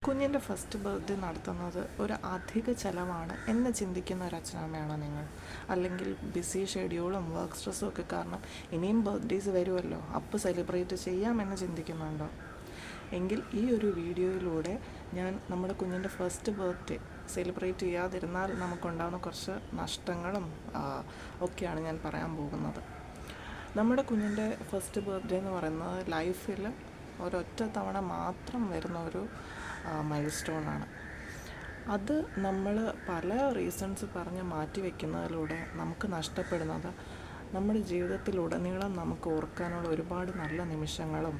കുഞ്ഞിൻ്റെ first birthday നടത്തുന്നത് ഒരു അധിക ചിലവാണ് എന്ന് ചിന്തിക്കുന്ന ഒരു അച്ഛനമ്മയാണോ നിങ്ങൾ? അല്ലെങ്കിൽ ബിസി ഷെഡ്യൂളും വർക്ക് സ്ട്രെസ്സും ഒക്കെ കാരണം ഇനിയും ബർത്ത്ഡേസ് വരുമല്ലോ, അപ്പോൾ സെലിബ്രേറ്റ് ചെയ്യാമെന്ന് ചിന്തിക്കുന്നുണ്ടോ? എങ്കിൽ ഈ ഒരു വീഡിയോയിലൂടെ ഞാൻ നമ്മുടെ കുഞ്ഞിൻ്റെ ഫസ്റ്റ് ബർത്ത്ഡേ സെലിബ്രേറ്റ് ചെയ്യാതിരുന്നാൽ നമുക്കുണ്ടാകുന്ന കുറച്ച് നഷ്ടങ്ങളും ഒക്കെയാണ് ഞാൻ പറയാൻ പോകുന്നത്. നമ്മുടെ കുഞ്ഞിൻ്റെ ഫസ്റ്റ് ബർത്ത്ഡേ എന്ന് പറയുന്നത് ലൈഫിൽ ഒരൊറ്റ തവണ മാത്രം വരുന്ന ഒരു മൈൽ സ്റ്റോണാണ്. അത് നമ്മൾ പല റീസൺസ് പറഞ്ഞ് മാറ്റി വയ്ക്കുന്നതിലൂടെ നമുക്ക് നഷ്ടപ്പെടുന്നത് നമ്മുടെ ജീവിതത്തിലുടനീളം നമുക്ക് ഓർക്കാനുള്ള ഒരുപാട് നല്ല നിമിഷങ്ങളും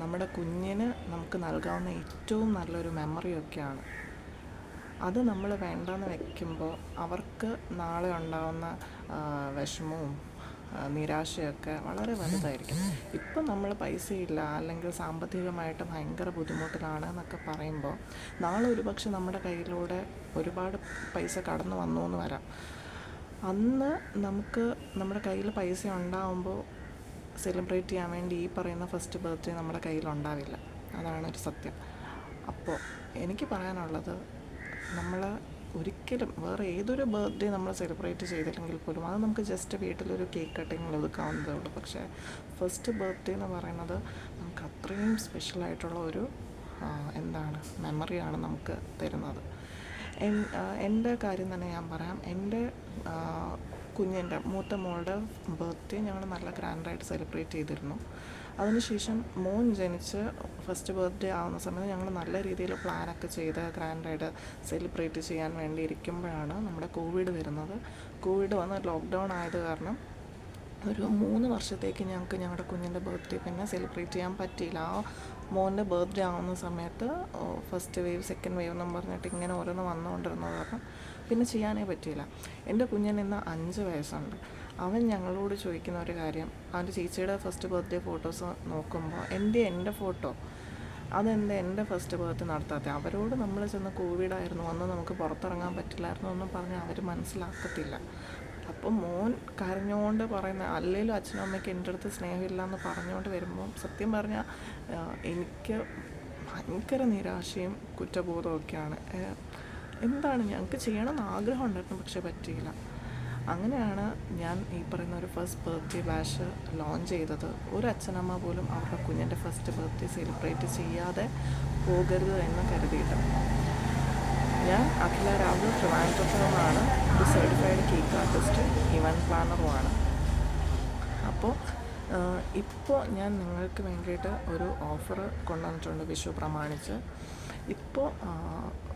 നമ്മുടെ കുഞ്ഞിന് നമുക്ക് നൽകാവുന്ന ഏറ്റവും നല്ലൊരു മെമ്മറിയൊക്കെയാണ്. അത് നമ്മൾ വേണ്ടെന്ന് വയ്ക്കുമ്പോൾ അവർക്ക് നാളെ ഉണ്ടാകുന്ന വിഷമവും നിരാശയൊക്കെ വളരെ വലുതായിരിക്കും. ഇപ്പം നമ്മൾ പൈസയില്ല അല്ലെങ്കിൽ സാമ്പത്തികമായിട്ട് ഭയങ്കര ബുദ്ധിമുട്ടിലാണ് എന്നൊക്കെ പറയുമ്പോൾ നാളെ ഒരുപക്ഷെ നമ്മുടെ കയ്യിലൂടെ ഒരുപാട് പൈസ കടന്നു വന്നു എന്ന് വരാം. അന്ന് നമുക്ക് നമ്മുടെ കയ്യിൽ പൈസ ഉണ്ടാകുമ്പോൾ സെലിബ്രേറ്റ് ചെയ്യാൻ വേണ്ടി ഈ പറയുന്ന ഫസ്റ്റ് ബർത്ത്ഡേ നമ്മുടെ കയ്യിലുണ്ടാവില്ല. അതാണൊരു സത്യം. അപ്പോൾ എനിക്ക് പറയാനുള്ളത്, നമ്മൾ ഒരിക്കലും വേറെ ഏതൊരു ബർത്ത്ഡേ നമ്മൾ സെലിബ്രേറ്റ് ചെയ്തില്ലെങ്കിൽ പോലും അത് നമുക്ക് ജസ്റ്റ് വീട്ടിലൊരു കേക്ക് കട്ടിങ്ങിൽ ഒതുക്കാവുന്നതേ ഉള്ളൂ. പക്ഷേ ഫസ്റ്റ് ബർത്ത്ഡേ എന്ന് പറയുന്നത് നമുക്ക് അത്രയും സ്പെഷ്യലായിട്ടുള്ള ഒരു മെമ്മറിയാണ് നമുക്ക് തരുന്നത്. എൻ്റെ കാര്യം തന്നെ ഞാൻ പറയാം. എൻ്റെ കുഞ്ഞിൻ്റെ മൂത്ത മോളുടെ ബർത്ത്ഡേ ഞങ്ങൾ നല്ല ഗ്രാൻഡായിട്ട് സെലിബ്രേറ്റ് ചെയ്തിരുന്നു. അതിനുശേഷം മോൻ ജനിച്ച് ഫസ്റ്റ് ബർത്ത്ഡേ ആവുന്ന സമയത്ത് ഞങ്ങൾ നല്ല രീതിയിൽ പ്ലാനൊക്കെ ചെയ്ത് ഗ്രാൻഡായിട്ട് സെലിബ്രേറ്റ് ചെയ്യാൻ വേണ്ടി ഇരിക്കുമ്പോഴാണ് നമ്മുടെ കോവിഡ് വരുന്നത്. കോവിഡ് വന്ന് ലോക്ക്ഡൗൺ ആയത് കാരണം ഒരു 3 വർഷത്തേക്ക് ഞങ്ങൾക്ക് ഞങ്ങളുടെ കുഞ്ഞിൻ്റെ ബർത്ത്ഡേ പിന്നെ സെലിബ്രേറ്റ് ചെയ്യാൻ പറ്റിയില്ല. ആ മോൻ്റെ ബർത്ത്ഡേ ആവുന്ന സമയത്ത് ഫസ്റ്റ് വേവ് സെക്കൻഡ് വേവ് എന്നും പറഞ്ഞിട്ട് ഇങ്ങനെ ഓരോന്ന് വന്നുകൊണ്ടിരുന്നത് കാരണം പിന്നെ ചെയ്യാനേ പറ്റിയില്ല. എൻ്റെ കുഞ്ഞിന് ഇന്ന് 5 വയസ്സുണ്ട്. അവൻ ഞങ്ങളോട് ചോദിക്കുന്ന ഒരു കാര്യം, അവൻ്റെ ചേച്ചിയുടെ ഫസ്റ്റ് ബർത്ത്ഡേ ഫോട്ടോസ് നോക്കുമ്പോൾ എൻ്റെ ഫോട്ടോ അതെന്താ എൻ്റെ ഫസ്റ്റ് ബർത്ത്ഡേ നടത്താത്ത? അവരോട് നമ്മൾ ചെന്ന് കോവിഡായിരുന്നു, അന്ന് നമുക്ക് പുറത്തിറങ്ങാൻ പറ്റില്ലായിരുന്നു എന്നും പറഞ്ഞ് അവർ മനസ്സിലാക്കത്തില്ല. അപ്പം മോൻ കരഞ്ഞുകൊണ്ട് പറയുന്ന, അല്ലെങ്കിലും അച്ഛനും അമ്മയ്ക്ക് എൻ്റെ അടുത്ത് സ്നേഹമില്ല എന്ന് പറഞ്ഞുകൊണ്ട് വരുമ്പോൾ സത്യം പറഞ്ഞാൽ എനിക്ക് ഭയങ്കര നിരാശയും കുറ്റബോധവും ഒക്കെയാണ്. എന്താണ്, ഞങ്ങൾക്ക് ചെയ്യണമെന്ന് ആഗ്രഹം ഉണ്ടായിരുന്നു, പക്ഷെ പറ്റിയില്ല. അങ്ങനെയാണ് ഞാൻ ഈ പറയുന്ന ഒരു ഫസ്റ്റ് ബർത്ത്ഡേ ബാഷ് ലോഞ്ച് ചെയ്തത്. ഒരു അച്ഛനമ്മ പോലും അവരുടെ കുഞ്ഞിൻ്റെ ഫസ്റ്റ് ബർത്ത്ഡേ സെലിബ്രേറ്റ് ചെയ്യാതെ പോകരുത് എന്ന് കരുതിയിട്ട്. ഞാൻ അഖില രാഹുൽ ട്രിവാൻഡ്രത്താണ്. ഒരു സർട്ടിഫൈഡ് കേക്ക് ആർട്ടിസ്റ്റ്, ഇവൻറ്റ് പ്ലാനറുമാണ്. അപ്പോൾ ഇപ്പോൾ ഞാൻ നിങ്ങൾക്ക് വേണ്ടിയിട്ട് ഒരു ഓഫർ കൊണ്ടുവന്നിട്ടുണ്ട് വിഷു പ്രമാണിച്ച്. ഇപ്പോൾ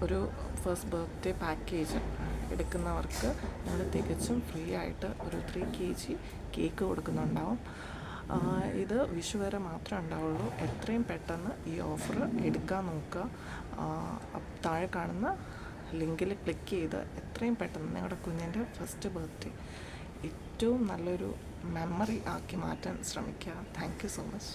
ഒരു ഫസ്റ്റ് ബർത്ത്ഡേ പാക്കേജ് എടുക്കുന്നവർക്ക് ഞങ്ങൾ തികച്ചും ഫ്രീ ആയിട്ട് ഒരു 3 kg കേക്ക് കൊടുക്കുന്നുണ്ടാവും. ഇത് വിഷു വരെ മാത്രമേ ഉണ്ടാവുള്ളൂ. എത്രയും പെട്ടെന്ന് ഈ ഓഫർ എടുക്കാൻ നോക്കുക. താഴെ കാണുന്ന ലിങ്കിൽ ക്ലിക്ക് ചെയ്ത് എത്രയും പെട്ടെന്ന് നിങ്ങളുടെ കുഞ്ഞിൻ്റെ ഫസ്റ്റ് ബർത്ത്ഡേ ഏറ്റവും നല്ലൊരു മെമ്മറി ആക്കി മാറ്റാൻ ശ്രമിക്കുക. Thank you so much.